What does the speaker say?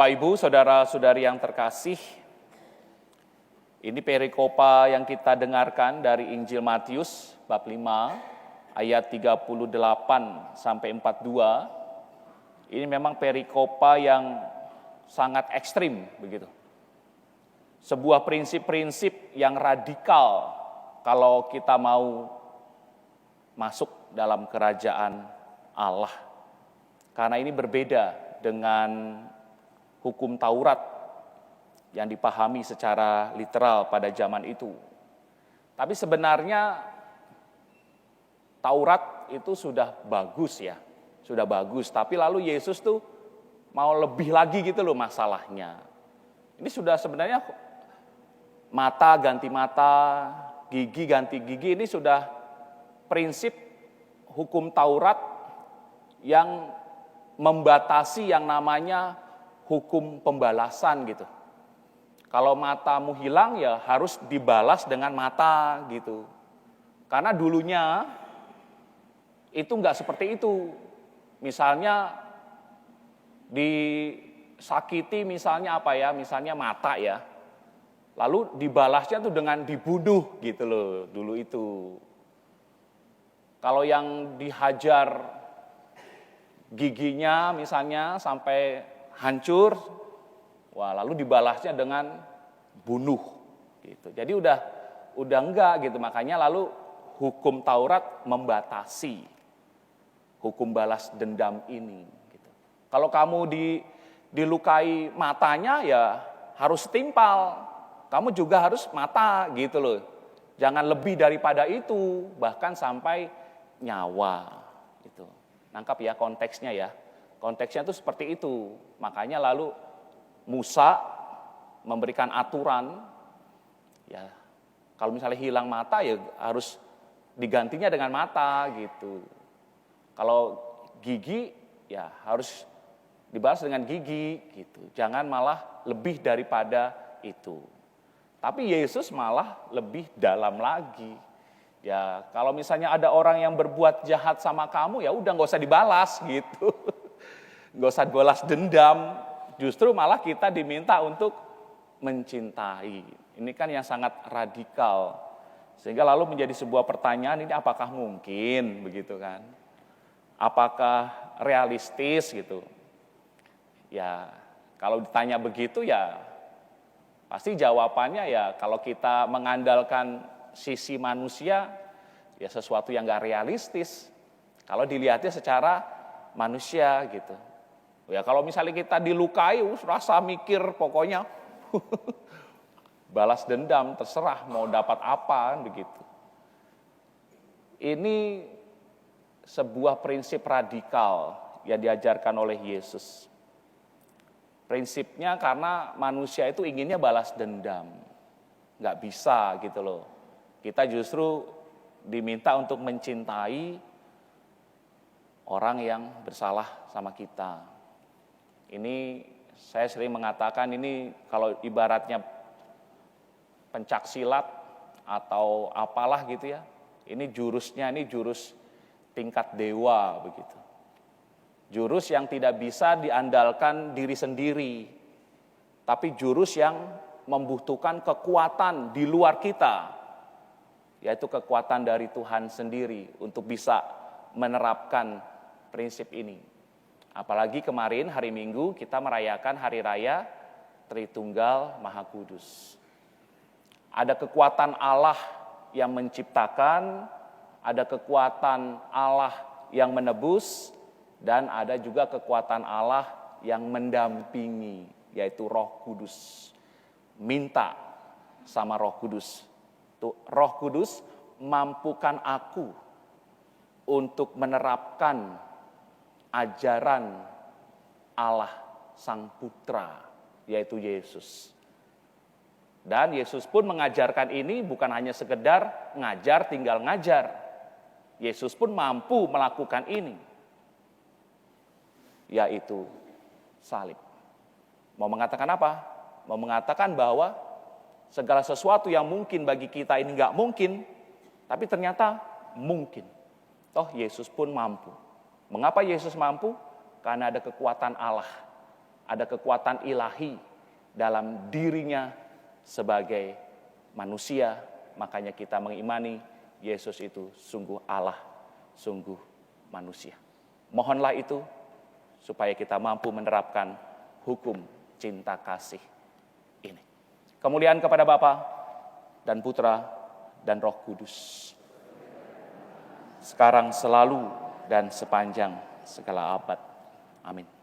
Bapak Ibu, saudara-saudari yang terkasih, ini perikopa yang kita dengarkan dari Injil Matius bab 5 ayat 38 sampai 42. Ini memang perikopa yang sangat ekstrim begitu. Sebuah prinsip-prinsip yang radikal kalau kita mau masuk dalam kerajaan Allah. Karena ini berbeda dengan hukum Taurat yang dipahami secara literal pada zaman itu. Tapi sebenarnya Taurat itu sudah bagus ya, sudah bagus. Tapi lalu Yesus tuh mau lebih lagi gitu loh masalahnya. Ini sudah sebenarnya mata ganti mata, gigi ganti gigi, ini sudah prinsip hukum Taurat yang membatasi yang namanya hukum pembalasan gitu. Kalau matamu hilang ya harus dibalas dengan mata gitu. Karena dulunya itu enggak seperti itu. Misalnya disakiti misalnya apa ya, misalnya mata ya. Lalu dibalasnya tuh dengan dibunuh gitu loh dulu itu. Kalau yang dihajar giginya misalnya sampai hancur, wah lalu dibalasnya dengan bunuh gitu. Jadi udah enggak gitu, makanya lalu hukum Taurat membatasi hukum balas dendam ini gitu. Kalau kamu dilukai matanya ya harus setimpal, kamu juga harus mata gitu loh. Jangan lebih daripada itu, bahkan sampai nyawa gitu. Nangkap ya konteksnya ya. Konteksnya itu seperti itu. Makanya lalu Musa memberikan aturan, ya kalau misalnya hilang mata ya harus digantinya dengan mata gitu. Kalau gigi ya harus dibalas dengan gigi gitu. Jangan malah lebih daripada itu. Tapi Yesus malah lebih dalam lagi. Ya kalau misalnya ada orang yang berbuat jahat sama kamu ya udah nggak usah dibalas gitu. Nggak usah balas dendam. Justru malah kita diminta untuk mencintai. Ini kan yang sangat radikal. Sehingga lalu menjadi sebuah pertanyaan, ini apakah mungkin begitu kan? Apakah realistis gitu? Ya kalau ditanya begitu ya pasti jawabannya ya kalau kita mengandalkan sisi manusia ya sesuatu yang gak realistis. Kalau dilihatnya secara manusia gitu. Ya kalau misalnya kita dilukai, rasa mikir pokoknya balas dendam, terserah mau dapat apa begitu. Ini sebuah prinsip radikal yang diajarkan oleh Yesus. Prinsipnya karena manusia itu inginnya balas dendam. Gak bisa gitu loh. Kita justru diminta untuk mencintai orang yang bersalah sama kita. Ini saya sering mengatakan ini kalau ibaratnya pencak silat atau apalah gitu ya. Ini jurusnya ini jurus tingkat dewa begitu. Jurus yang tidak bisa diandalkan diri sendiri. Tapi jurus yang membutuhkan kekuatan di luar kita. Yaitu kekuatan dari Tuhan sendiri untuk bisa menerapkan prinsip ini. Apalagi kemarin hari Minggu kita merayakan Hari Raya Tritunggal Maha Kudus. Ada kekuatan Allah yang menciptakan, ada kekuatan Allah yang menebus, dan ada juga kekuatan Allah yang mendampingi, yaitu Roh Kudus. Minta sama Roh Kudus. Tuh, Roh Kudus mampukan aku untuk menerapkan ajaran Allah Sang Putra, yaitu Yesus. Dan Yesus pun mengajarkan ini bukan hanya sekedar ngajar, tinggal ngajar. Yesus pun mampu melakukan ini, yaitu salib. Mau mengatakan apa? Mau mengatakan bahwa segala sesuatu yang mungkin bagi kita ini enggak mungkin, tapi ternyata mungkin. Toh Yesus pun mampu. Mengapa Yesus mampu? Karena ada kekuatan Allah. ada kekuatan ilahi dalam dirinya sebagai manusia. Makanya kita mengimani Yesus itu sungguh Allah, sungguh manusia. Mohonlah itu supaya kita mampu menerapkan hukum cinta kasih ini. Kemuliaan kepada Bapa dan Putra dan Roh Kudus, sekarang, selalu, dan sepanjang segala abad. Amin.